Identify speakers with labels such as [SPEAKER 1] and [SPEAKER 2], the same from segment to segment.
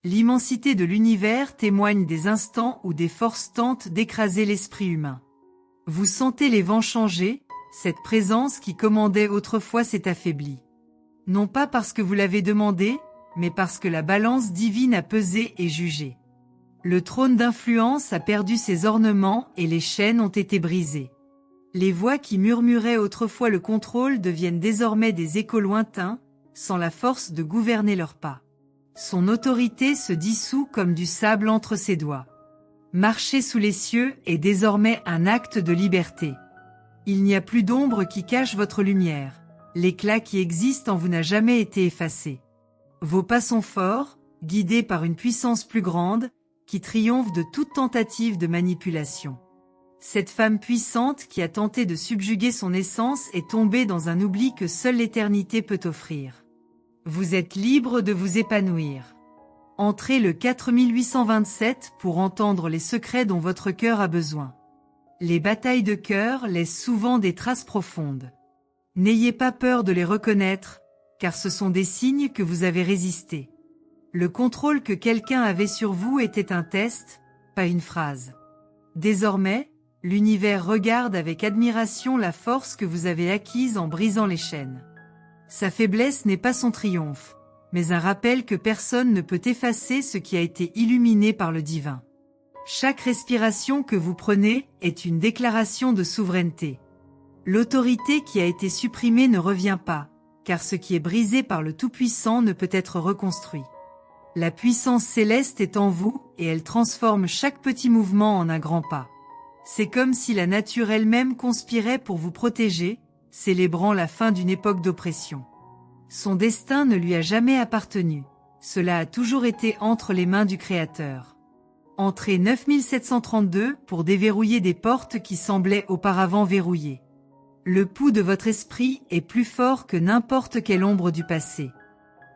[SPEAKER 1] L'immensité de l'univers témoigne des instants où des forces tentent d'écraser l'esprit humain. Vous sentez les vents changer, cette présence qui commandait autrefois s'est affaiblie. Non pas parce que vous l'avez demandé, mais parce que la balance divine a pesé et jugé. Le trône d'influence a perdu ses ornements et les chaînes ont été brisées. Les voix qui murmuraient autrefois le contrôle deviennent désormais des échos lointains, sans la force de gouverner leurs pas. Son autorité se dissout comme du sable entre ses doigts. Marcher sous les cieux est désormais un acte de liberté. Il n'y a plus d'ombre qui cache votre lumière. L'éclat qui existe en vous n'a jamais été effacé. Vos pas sont forts, guidés par une puissance plus grande, qui triomphe de toute tentative de manipulation. Cette femme puissante qui a tenté de subjuguer son essence est tombée dans un oubli que seule l'éternité peut offrir. Vous êtes libre de vous épanouir. Entrez le 4827 pour entendre les secrets dont votre cœur a besoin. Les batailles de cœur laissent souvent des traces profondes. N'ayez pas peur de les reconnaître, car ce sont des signes que vous avez résisté. Le contrôle que quelqu'un avait sur vous était un test, pas une phrase. Désormais, l'univers regarde avec admiration la force que vous avez acquise en brisant les chaînes. Sa faiblesse n'est pas son triomphe, mais un rappel que personne ne peut effacer ce qui a été illuminé par le divin. Chaque respiration que vous prenez est une déclaration de souveraineté. L'autorité qui a été supprimée ne revient pas, car ce qui est brisé par le Tout-Puissant ne peut être reconstruit. La puissance céleste est en vous et elle transforme chaque petit mouvement en un grand pas. C'est comme si la nature elle-même conspirait pour vous protéger, célébrant la fin d'une époque d'oppression. Son destin ne lui a jamais appartenu. Cela a toujours été entre les mains du Créateur. Entrez 9732 pour déverrouiller des portes qui semblaient auparavant verrouillées. Le pouls de votre esprit est plus fort que n'importe quelle ombre du passé.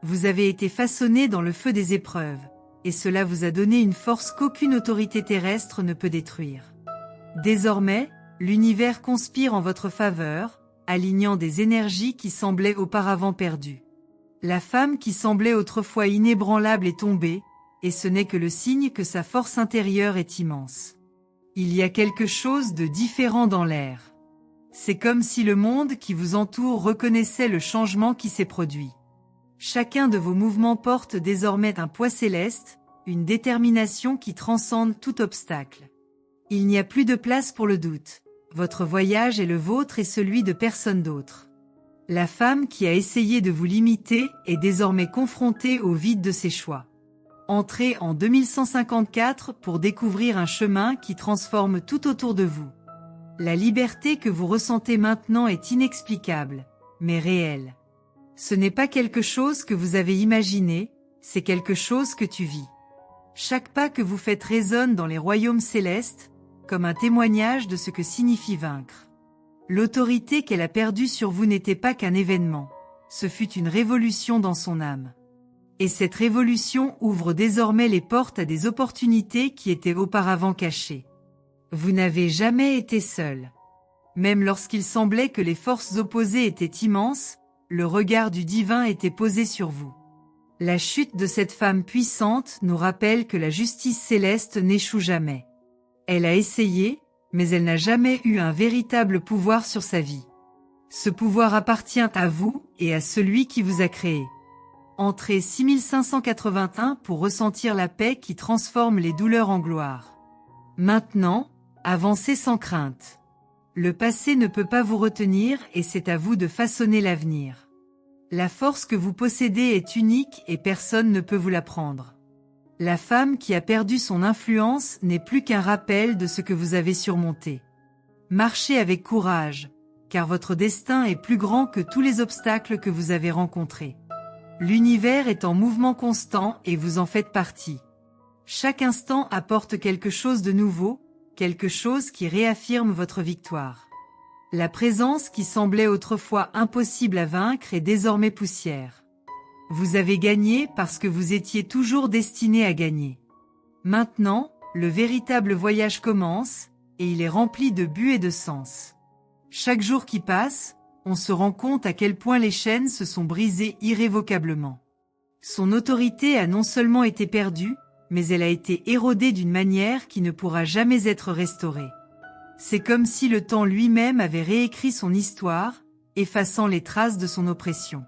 [SPEAKER 1] Vous avez été façonné dans le feu des épreuves, et cela vous a donné une force qu'aucune autorité terrestre ne peut détruire. Désormais, l'univers conspire en votre faveur, alignant des énergies qui semblaient auparavant perdues. La femme qui semblait autrefois inébranlable est tombée, et ce n'est que le signe que sa force intérieure est immense. Il y a quelque chose de différent dans l'air. C'est comme si le monde qui vous entoure reconnaissait le changement qui s'est produit. Chacun de vos mouvements porte désormais un poids céleste, une détermination qui transcende tout obstacle. Il n'y a plus de place pour le doute. Votre voyage est le vôtre et celui de personne d'autre. La femme qui a essayé de vous limiter est désormais confrontée au vide de ses choix. Entrez en 2154 pour découvrir un chemin qui transforme tout autour de vous. La liberté que vous ressentez maintenant est inexplicable, mais réelle. Ce n'est pas quelque chose que vous avez imaginé, c'est quelque chose que tu vis. Chaque pas que vous faites résonne dans les royaumes célestes, comme un témoignage de ce que signifie vaincre. L'autorité qu'elle a perdue sur vous n'était pas qu'un événement, ce fut une révolution dans son âme. Et cette révolution ouvre désormais les portes à des opportunités qui étaient auparavant cachées. Vous n'avez jamais été seul. Même lorsqu'il semblait que les forces opposées étaient immenses, le regard du divin était posé sur vous. La chute de cette femme puissante nous rappelle que la justice céleste n'échoue jamais. Elle a essayé, mais elle n'a jamais eu un véritable pouvoir sur sa vie. Ce pouvoir appartient à vous et à celui qui vous a créé. Entrez 6581 pour ressentir la paix qui transforme les douleurs en gloire. Maintenant, avancez sans crainte. Le passé ne peut pas vous retenir et c'est à vous de façonner l'avenir. La force que vous possédez est unique et personne ne peut vous la prendre. La femme qui a perdu son influence n'est plus qu'un rappel de ce que vous avez surmonté. Marchez avec courage, car votre destin est plus grand que tous les obstacles que vous avez rencontrés. L'univers est en mouvement constant et vous en faites partie. Chaque instant apporte quelque chose de nouveau, quelque chose qui réaffirme votre victoire. La présence qui semblait autrefois impossible à vaincre est désormais poussière. Vous avez gagné parce que vous étiez toujours destiné à gagner. Maintenant, le véritable voyage commence, et il est rempli de but et de sens. Chaque jour qui passe, on se rend compte à quel point les chaînes se sont brisées irrévocablement. Son autorité a non seulement été perdue, mais elle a été érodée d'une manière qui ne pourra jamais être restaurée. C'est comme si le temps lui-même avait réécrit son histoire, effaçant les traces de son oppression.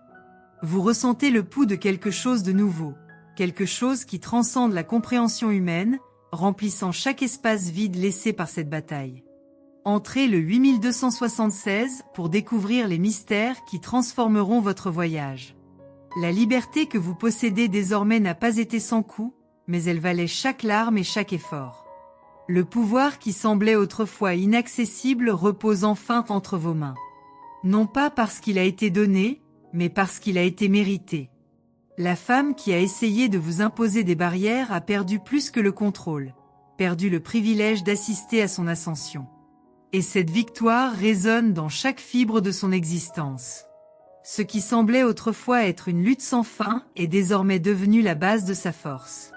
[SPEAKER 1] Vous ressentez le pouls de quelque chose de nouveau, quelque chose qui transcende la compréhension humaine, remplissant chaque espace vide laissé par cette bataille. Entrez le 8276 pour découvrir les mystères qui transformeront votre voyage. La liberté que vous possédez désormais n'a pas été sans coût, mais elle valait chaque larme et chaque effort. Le pouvoir qui semblait autrefois inaccessible repose enfin entre vos mains. Non pas parce qu'il a été donné, mais parce qu'il a été mérité. La femme qui a essayé de vous imposer des barrières a perdu plus que le contrôle, perdu le privilège d'assister à son ascension. Et cette victoire résonne dans chaque fibre de son existence. Ce qui semblait autrefois être une lutte sans fin est désormais devenu la base de sa force.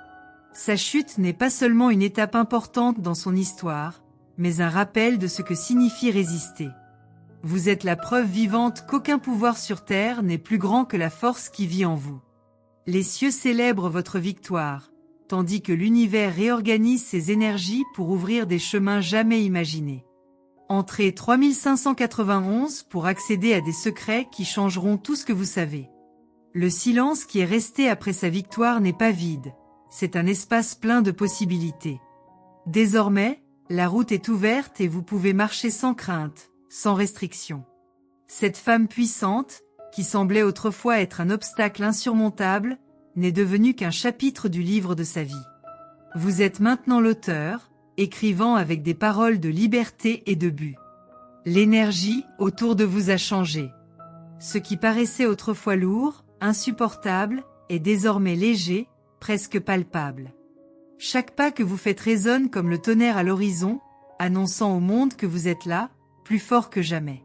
[SPEAKER 1] Sa chute n'est pas seulement une étape importante dans son histoire, mais un rappel de ce que signifie résister. Vous êtes la preuve vivante qu'aucun pouvoir sur terre n'est plus grand que la force qui vit en vous. Les cieux célèbrent votre victoire, tandis que l'univers réorganise ses énergies pour ouvrir des chemins jamais imaginés. Entrez 3591 pour accéder à des secrets qui changeront tout ce que vous savez. Le silence qui est resté après sa victoire n'est pas vide, c'est un espace plein de possibilités. Désormais, la route est ouverte et vous pouvez marcher sans crainte, sans restriction. Cette femme puissante, qui semblait autrefois être un obstacle insurmontable, n'est devenue qu'un chapitre du livre de sa vie. Vous êtes maintenant l'auteur, écrivant avec des paroles de liberté et de but. L'énergie autour de vous a changé. Ce qui paraissait autrefois lourd, insupportable, est désormais léger, presque palpable. Chaque pas que vous faites résonne comme le tonnerre à l'horizon, annonçant au monde que vous êtes là, plus fort que jamais.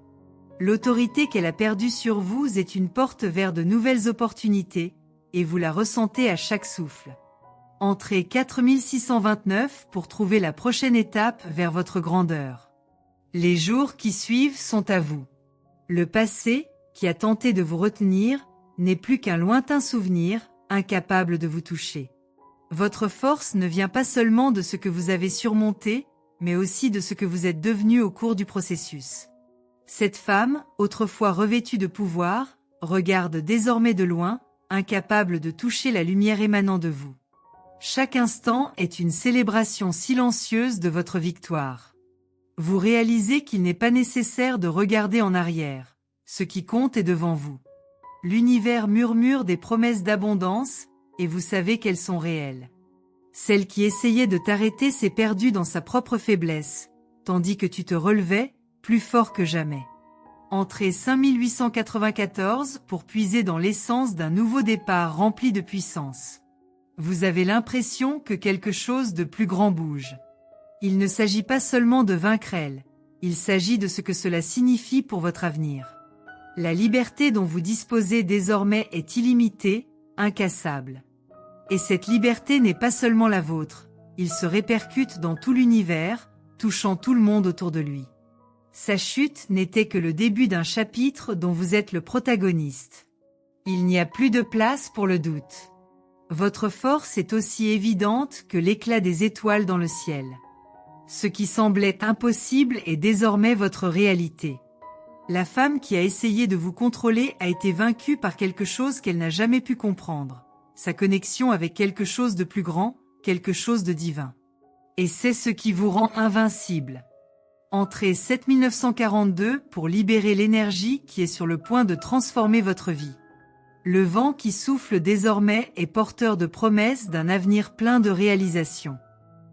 [SPEAKER 1] L'autorité qu'elle a perdue sur vous est une porte vers de nouvelles opportunités, et vous la ressentez à chaque souffle. Entrez 4629 pour trouver la prochaine étape vers votre grandeur. Les jours qui suivent sont à vous. Le passé, qui a tenté de vous retenir, n'est plus qu'un lointain souvenir, incapable de vous toucher. Votre force ne vient pas seulement de ce que vous avez surmonté, mais aussi de ce que vous êtes devenu au cours du processus. Cette femme, autrefois revêtue de pouvoir, regarde désormais de loin, incapable de toucher la lumière émanant de vous. Chaque instant est une célébration silencieuse de votre victoire. Vous réalisez qu'il n'est pas nécessaire de regarder en arrière. Ce qui compte est devant vous. L'univers murmure des promesses d'abondance, et vous savez qu'elles sont réelles. Celle qui essayait de t'arrêter s'est perdue dans sa propre faiblesse, tandis que tu te relevais, plus fort que jamais. Entrez 5894 pour puiser dans l'essence d'un nouveau départ rempli de puissance. Vous avez l'impression que quelque chose de plus grand bouge. Il ne s'agit pas seulement de vaincre elle, il s'agit de ce que cela signifie pour votre avenir. La liberté dont vous disposez désormais est illimitée, incassable. Et cette liberté n'est pas seulement la vôtre, il se répercute dans tout l'univers, touchant tout le monde autour de lui. Sa chute n'était que le début d'un chapitre dont vous êtes le protagoniste. Il n'y a plus de place pour le doute. Votre force est aussi évidente que l'éclat des étoiles dans le ciel. Ce qui semblait impossible est désormais votre réalité. La femme qui a essayé de vous contrôler a été vaincue par quelque chose qu'elle n'a jamais pu comprendre. Sa connexion avec quelque chose de plus grand, quelque chose de divin. Et c'est ce qui vous rend invincible. Entrez 7942 pour libérer l'énergie qui est sur le point de transformer votre vie. Le vent qui souffle désormais est porteur de promesses d'un avenir plein de réalisations.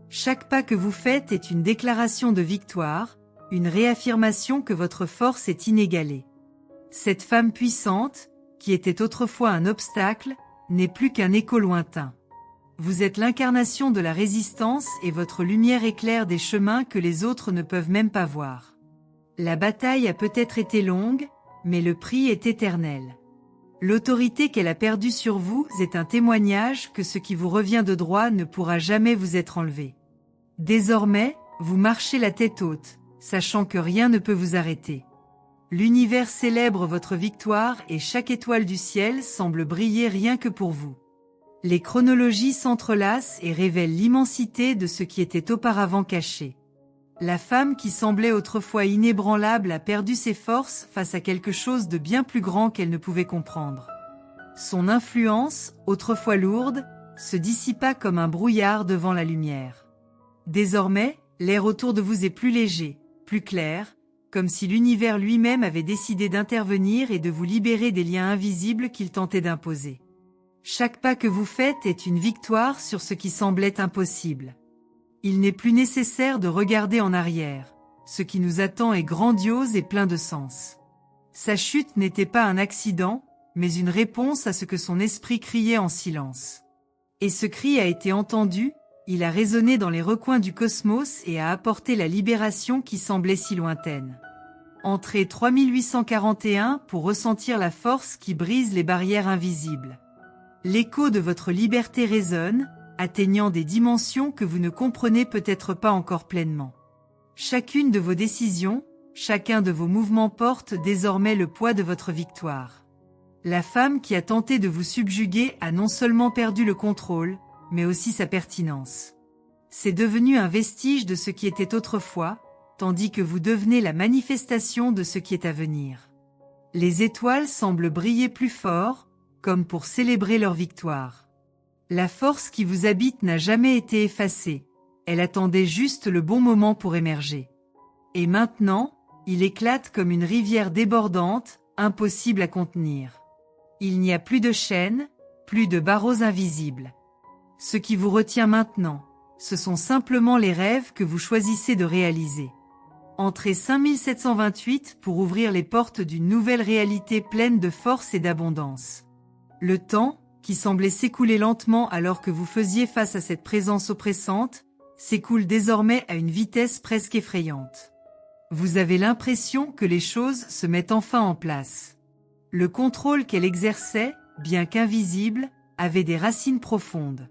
[SPEAKER 1] Chaque pas que vous faites est une déclaration de victoire, une réaffirmation que votre force est inégalée. Cette femme puissante, qui était autrefois un obstacle, n'est plus qu'un écho lointain. Vous êtes l'incarnation de la résistance et votre lumière éclaire des chemins que les autres ne peuvent même pas voir. La bataille a peut-être été longue, mais le prix est éternel. L'autorité qu'elle a perdue sur vous est un témoignage que ce qui vous revient de droit ne pourra jamais vous être enlevé. Désormais, vous marchez la tête haute, sachant que rien ne peut vous arrêter. L'univers célèbre votre victoire et chaque étoile du ciel semble briller rien que pour vous. Les chronologies s'entrelacent et révèlent l'immensité de ce qui était auparavant caché. La femme qui semblait autrefois inébranlable a perdu ses forces face à quelque chose de bien plus grand qu'elle ne pouvait comprendre. Son influence, autrefois lourde, se dissipa comme un brouillard devant la lumière. Désormais, l'air autour de vous est plus léger, plus clair, comme si l'univers lui-même avait décidé d'intervenir et de vous libérer des liens invisibles qu'il tentait d'imposer. Chaque pas que vous faites est une victoire sur ce qui semblait impossible. Il n'est plus nécessaire de regarder en arrière. Ce qui nous attend est grandiose et plein de sens. Sa chute n'était pas un accident, mais une réponse à ce que son esprit criait en silence. Et ce cri a été entendu, il a résonné dans les recoins du cosmos et a apporté la libération qui semblait si lointaine. Entrez 3841 pour ressentir la force qui brise les barrières invisibles. L'écho de votre liberté résonne, atteignant des dimensions que vous ne comprenez peut-être pas encore pleinement. Chacune de vos décisions, chacun de vos mouvements porte désormais le poids de votre victoire. La femme qui a tenté de vous subjuguer a non seulement perdu le contrôle, mais aussi sa pertinence. C'est devenu un vestige de ce qui était autrefois, tandis que vous devenez la manifestation de ce qui est à venir. Les étoiles semblent briller plus fort, comme pour célébrer leur victoire. La force qui vous habite n'a jamais été effacée, elle attendait juste le bon moment pour émerger. Et maintenant, il éclate comme une rivière débordante, impossible à contenir. Il n'y a plus de chaînes, plus de barreaux invisibles. Ce qui vous retient maintenant, ce sont simplement les rêves que vous choisissez de réaliser. Entrez 5728 pour ouvrir les portes d'une nouvelle réalité pleine de force et d'abondance. Le temps, qui semblait s'écouler lentement alors que vous faisiez face à cette présence oppressante, s'écoule désormais à une vitesse presque effrayante. Vous avez l'impression que les choses se mettent enfin en place. Le contrôle qu'elle exerçait, bien qu'invisible, avait des racines profondes.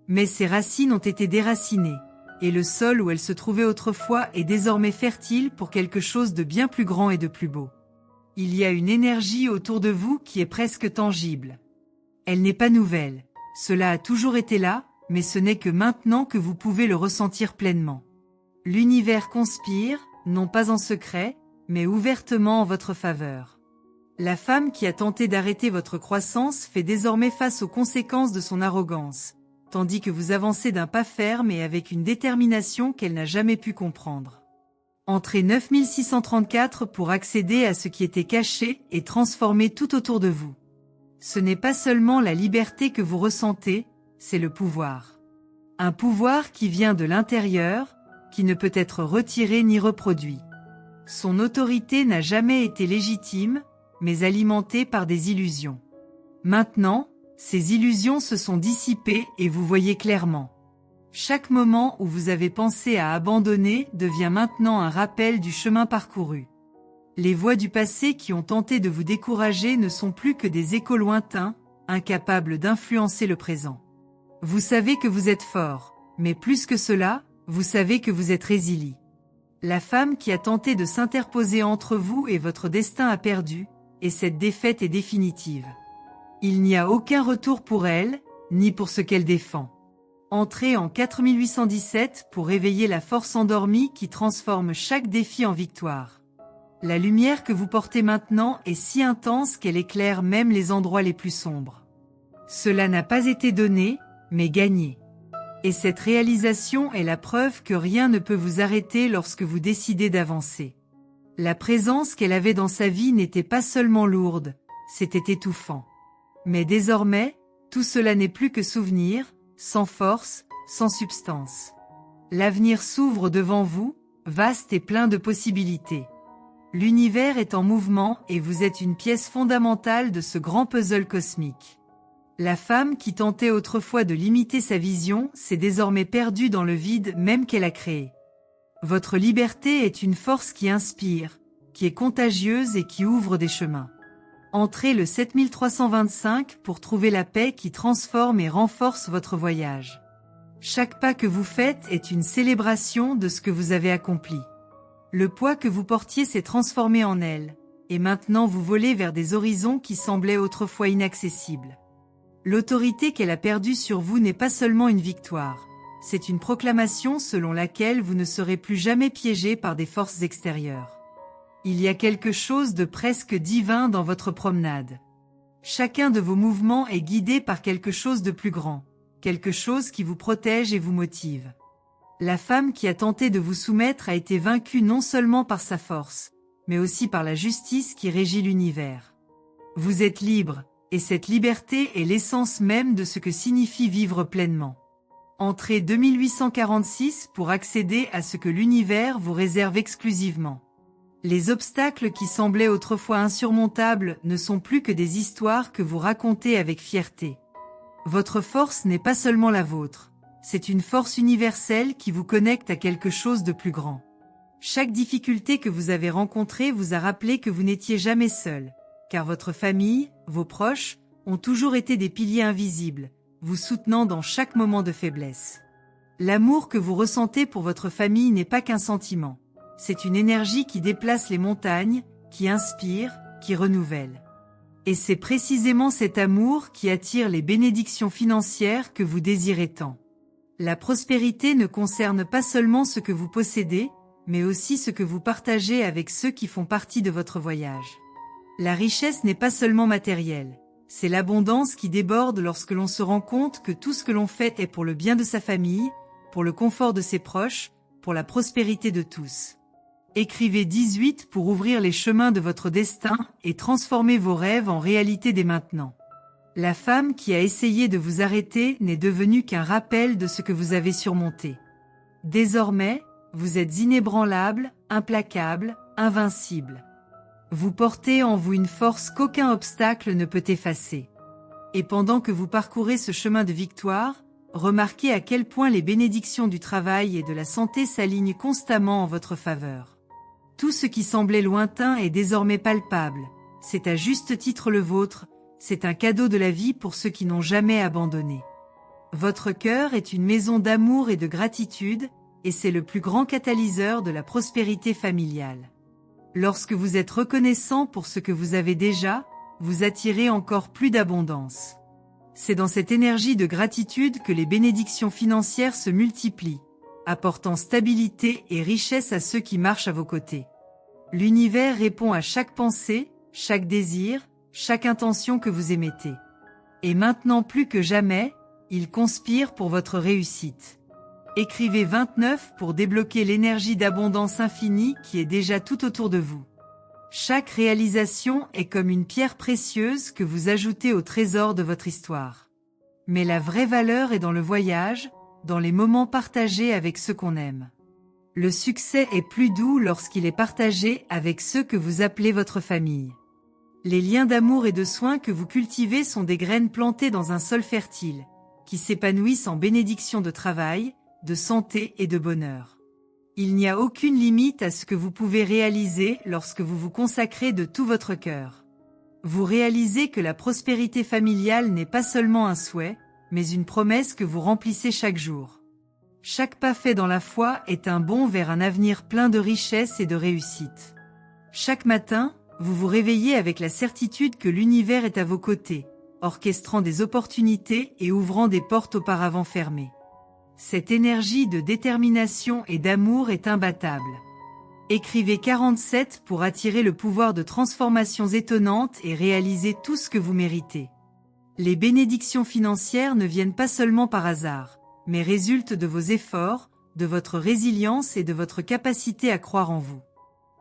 [SPEAKER 1] Mais ces racines ont été déracinées, et le sol où elle se trouvait autrefois est désormais fertile pour quelque chose de bien plus grand et de plus beau. Il y a une énergie autour de vous qui est presque tangible. Elle n'est pas nouvelle, cela a toujours été là, mais ce n'est que maintenant que vous pouvez le ressentir pleinement. L'univers conspire, non pas en secret, mais ouvertement en votre faveur. La femme qui a tenté d'arrêter votre croissance fait désormais face aux conséquences de son arrogance, tandis que vous avancez d'un pas ferme et avec une détermination qu'elle n'a jamais pu comprendre. Entrez 9634 pour accéder à ce qui était caché et transformé tout autour de vous. Ce n'est pas seulement la liberté que vous ressentez, c'est le pouvoir. Un pouvoir qui vient de l'intérieur, qui ne peut être retiré ni reproduit. Son autorité n'a jamais été légitime, mais alimentée par des illusions. Maintenant, ces illusions se sont dissipées et vous voyez clairement. Chaque moment où vous avez pensé à abandonner devient maintenant un rappel du chemin parcouru. Les voix du passé qui ont tenté de vous décourager ne sont plus que des échos lointains, incapables d'influencer le présent. Vous savez que vous êtes fort, mais plus que cela, vous savez que vous êtes résilient. La femme qui a tenté de s'interposer entre vous et votre destin a perdu, et cette défaite est définitive. Il n'y a aucun retour pour elle, ni pour ce qu'elle défend. Entrez en 4817 pour réveiller la force endormie qui transforme chaque défi en victoire. La lumière que vous portez maintenant est si intense qu'elle éclaire même les endroits les plus sombres. Cela n'a pas été donné, mais gagné. Et cette réalisation est la preuve que rien ne peut vous arrêter lorsque vous décidez d'avancer. La présence qu'elle avait dans sa vie n'était pas seulement lourde, c'était étouffant. Mais désormais, tout cela n'est plus que souvenir, sans force, sans substance. L'avenir s'ouvre devant vous, vaste et plein de possibilités. L'univers est en mouvement et vous êtes une pièce fondamentale de ce grand puzzle cosmique. La femme qui tentait autrefois de limiter sa vision s'est désormais perdue dans le vide même qu'elle a créé. Votre liberté est une force qui inspire, qui est contagieuse et qui ouvre des chemins. Entrez le 7325 pour trouver la paix qui transforme et renforce votre voyage. Chaque pas que vous faites est une célébration de ce que vous avez accompli. Le poids que vous portiez s'est transformé en aile, et maintenant vous volez vers des horizons qui semblaient autrefois inaccessibles. L'autorité qu'elle a perdue sur vous n'est pas seulement une victoire, c'est une proclamation selon laquelle vous ne serez plus jamais piégé par des forces extérieures. Il y a quelque chose de presque divin dans votre promenade. Chacun de vos mouvements est guidé par quelque chose de plus grand, quelque chose qui vous protège et vous motive. La femme qui a tenté de vous soumettre a été vaincue non seulement par sa force, mais aussi par la justice qui régit l'univers. Vous êtes libre, et cette liberté est l'essence même de ce que signifie vivre pleinement. Entrez 2846 pour accéder à ce que l'univers vous réserve exclusivement. Les obstacles qui semblaient autrefois insurmontables ne sont plus que des histoires que vous racontez avec fierté. Votre force n'est pas seulement la vôtre, c'est une force universelle qui vous connecte à quelque chose de plus grand. Chaque difficulté que vous avez rencontrée vous a rappelé que vous n'étiez jamais seul, car votre famille, vos proches, ont toujours été des piliers invisibles, vous soutenant dans chaque moment de faiblesse. L'amour que vous ressentez pour votre famille n'est pas qu'un sentiment. C'est une énergie qui déplace les montagnes, qui inspire, qui renouvelle. Et c'est précisément cet amour qui attire les bénédictions financières que vous désirez tant. La prospérité ne concerne pas seulement ce que vous possédez, mais aussi ce que vous partagez avec ceux qui font partie de votre voyage. La richesse n'est pas seulement matérielle, c'est l'abondance qui déborde lorsque l'on se rend compte que tout ce que l'on fait est pour le bien de sa famille, pour le confort de ses proches, pour la prospérité de tous. Écrivez 18 pour ouvrir les chemins de votre destin et transformer vos rêves en réalité dès maintenant. La femme qui a essayé de vous arrêter n'est devenue qu'un rappel de ce que vous avez surmonté. Désormais, vous êtes inébranlable, implacable, invincible. Vous portez en vous une force qu'aucun obstacle ne peut effacer. Et pendant que vous parcourez ce chemin de victoire, remarquez à quel point les bénédictions du travail et de la santé s'alignent constamment en votre faveur. Tout ce qui semblait lointain est désormais palpable, c'est à juste titre le vôtre, c'est un cadeau de la vie pour ceux qui n'ont jamais abandonné. Votre cœur est une maison d'amour et de gratitude, et c'est le plus grand catalyseur de la prospérité familiale. Lorsque vous êtes reconnaissant pour ce que vous avez déjà, vous attirez encore plus d'abondance. C'est dans cette énergie de gratitude que les bénédictions financières se multiplient, apportant stabilité et richesse à ceux qui marchent à vos côtés. L'univers répond à chaque pensée, chaque désir, chaque intention que vous émettez. Et maintenant plus que jamais, il conspire pour votre réussite. Écrivez 29 pour débloquer l'énergie d'abondance infinie qui est déjà tout autour de vous. Chaque réalisation est comme une pierre précieuse que vous ajoutez au trésor de votre histoire. Mais la vraie valeur est dans le voyage, dans les moments partagés avec ceux qu'on aime. Le succès est plus doux lorsqu'il est partagé avec ceux que vous appelez votre famille. Les liens d'amour et de soin que vous cultivez sont des graines plantées dans un sol fertile, qui s'épanouissent en bénédictions de travail, de santé et de bonheur. Il n'y a aucune limite à ce que vous pouvez réaliser lorsque vous vous consacrez de tout votre cœur. Vous réalisez que la prospérité familiale n'est pas seulement un souhait, mais une promesse que vous remplissez chaque jour. Chaque pas fait dans la foi est un bond vers un avenir plein de richesse et de réussite. Chaque matin, vous vous réveillez avec la certitude que l'univers est à vos côtés, orchestrant des opportunités et ouvrant des portes auparavant fermées. Cette énergie de détermination et d'amour est imbattable. Écrivez 47 pour attirer le pouvoir de transformations étonnantes et réaliser tout ce que vous méritez. Les bénédictions financières ne viennent pas seulement par hasard, mais résultent de vos efforts, de votre résilience et de votre capacité à croire en vous.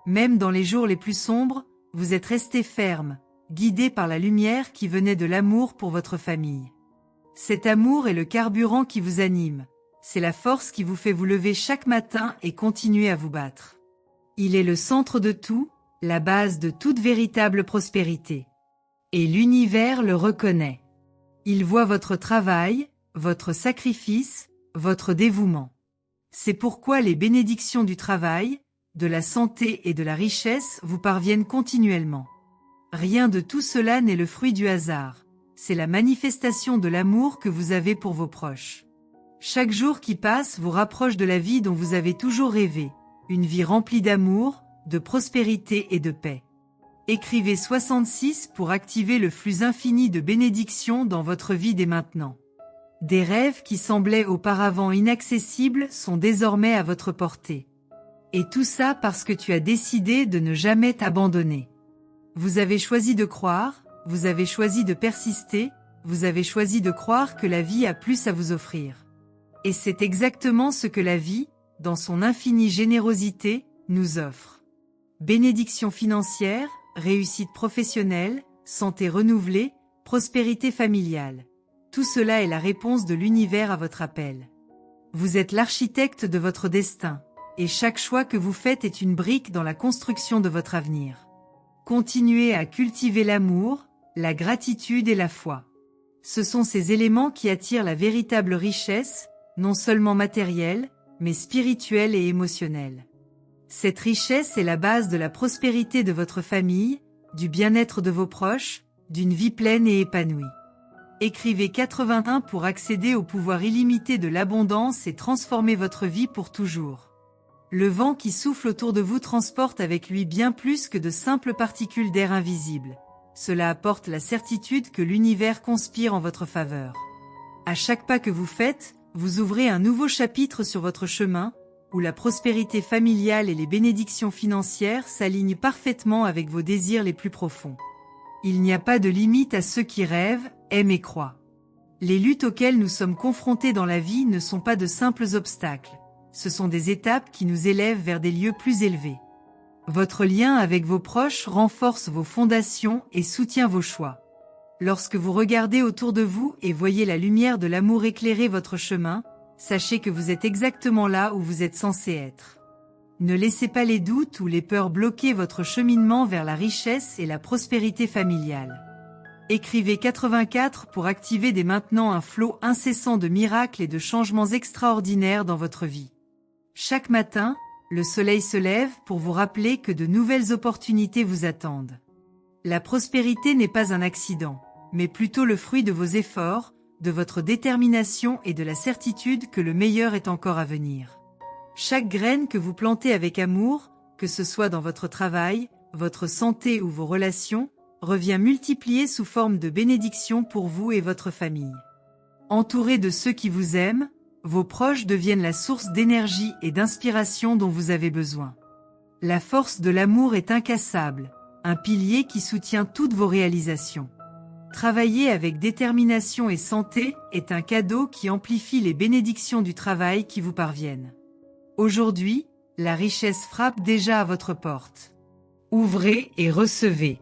[SPEAKER 1] Même dans les jours les plus sombres, vous êtes resté ferme, guidé par la lumière qui venait de l'amour pour votre famille. Cet amour est le carburant qui vous anime, c'est la force qui vous fait vous lever chaque matin et continuer à vous battre. Il est le centre de tout, la base de toute véritable prospérité. Et l'univers le reconnaît. Il voit votre travail, votre sacrifice, votre dévouement. C'est pourquoi les bénédictions du travail, de la santé et de la richesse vous parviennent continuellement. Rien de tout cela n'est le fruit du hasard, c'est la manifestation de l'amour que vous avez pour vos proches. Chaque jour qui passe vous rapproche de la vie dont vous avez toujours rêvé, une vie remplie d'amour, de prospérité et de paix. Écrivez 66 pour activer le flux infini de bénédictions dans votre vie dès maintenant. Des rêves qui semblaient auparavant inaccessibles sont désormais à votre portée. Et tout ça parce que tu as décidé de ne jamais t'abandonner. Vous avez choisi de croire, vous avez choisi de persister, vous avez choisi de croire que la vie a plus à vous offrir. Et c'est exactement ce que la vie, dans son infinie générosité, nous offre. Bénédictions financières, réussite professionnelle, santé renouvelée, prospérité familiale. Tout cela est la réponse de l'univers à votre appel. Vous êtes l'architecte de votre destin, et chaque choix que vous faites est une brique dans la construction de votre avenir. Continuez à cultiver l'amour, la gratitude et la foi. Ce sont ces éléments qui attirent la véritable richesse, non seulement matérielle, mais spirituelle et émotionnelle. Cette richesse est la base de la prospérité de votre famille, du bien-être de vos proches, d'une vie pleine et épanouie. Écrivez 81 pour accéder au pouvoir illimité de l'abondance et transformer votre vie pour toujours. Le vent qui souffle autour de vous transporte avec lui bien plus que de simples particules d'air invisibles. Cela apporte la certitude que l'univers conspire en votre faveur. À chaque pas que vous faites, vous ouvrez un nouveau chapitre sur votre chemin, où la prospérité familiale et les bénédictions financières s'alignent parfaitement avec vos désirs les plus profonds. Il n'y a pas de limite à ceux qui rêvent, aiment et croient. Les luttes auxquelles nous sommes confrontés dans la vie ne sont pas de simples obstacles, ce sont des étapes qui nous élèvent vers des lieux plus élevés. Votre lien avec vos proches renforce vos fondations et soutient vos choix. Lorsque vous regardez autour de vous et voyez la lumière de l'amour éclairer votre chemin, sachez que vous êtes exactement là où vous êtes censé être. Ne laissez pas les doutes ou les peurs bloquer votre cheminement vers la richesse et la prospérité familiale. Écrivez 84 pour activer dès maintenant un flot incessant de miracles et de changements extraordinaires dans votre vie. Chaque matin, le soleil se lève pour vous rappeler que de nouvelles opportunités vous attendent. La prospérité n'est pas un accident, mais plutôt le fruit de vos efforts, de votre détermination et de la certitude que le meilleur est encore à venir. Chaque graine que vous plantez avec amour, que ce soit dans votre travail, votre santé ou vos relations, revient multipliée sous forme de bénédictions pour vous et votre famille. Entouré de ceux qui vous aiment, vos proches deviennent la source d'énergie et d'inspiration dont vous avez besoin. La force de l'amour est incassable, un pilier qui soutient toutes vos réalisations. Travailler avec détermination et santé est un cadeau qui amplifie les bénédictions du travail qui vous parviennent. Aujourd'hui, la richesse frappe déjà à votre porte. Ouvrez et recevez.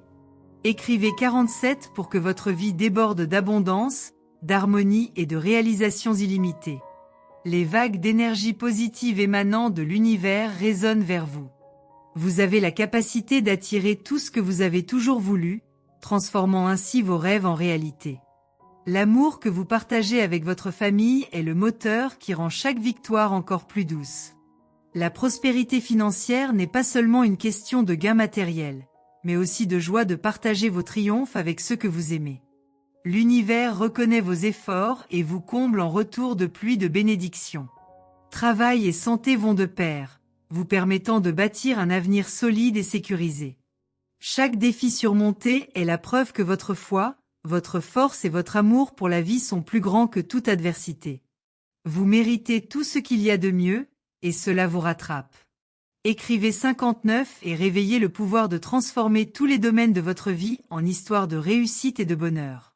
[SPEAKER 1] Écrivez 47 pour que votre vie déborde d'abondance, d'harmonie et de réalisations illimitées. Les vagues d'énergie positive émanant de l'univers résonnent vers vous. Vous avez la capacité d'attirer tout ce que vous avez toujours voulu, transformant ainsi vos rêves en réalité. L'amour que vous partagez avec votre famille est le moteur qui rend chaque victoire encore plus douce. La prospérité financière n'est pas seulement une question de gains matériels, mais aussi de joie de partager vos triomphes avec ceux que vous aimez. L'univers reconnaît vos efforts et vous comble en retour de pluies de bénédictions. Travail et santé vont de pair, vous permettant de bâtir un avenir solide et sécurisé. Chaque défi surmonté est la preuve que votre foi, votre force et votre amour pour la vie sont plus grands que toute adversité. Vous méritez tout ce qu'il y a de mieux, et cela vous rattrape. Écrivez 59 et réveillez le pouvoir de transformer tous les domaines de votre vie en histoire de réussite et de bonheur.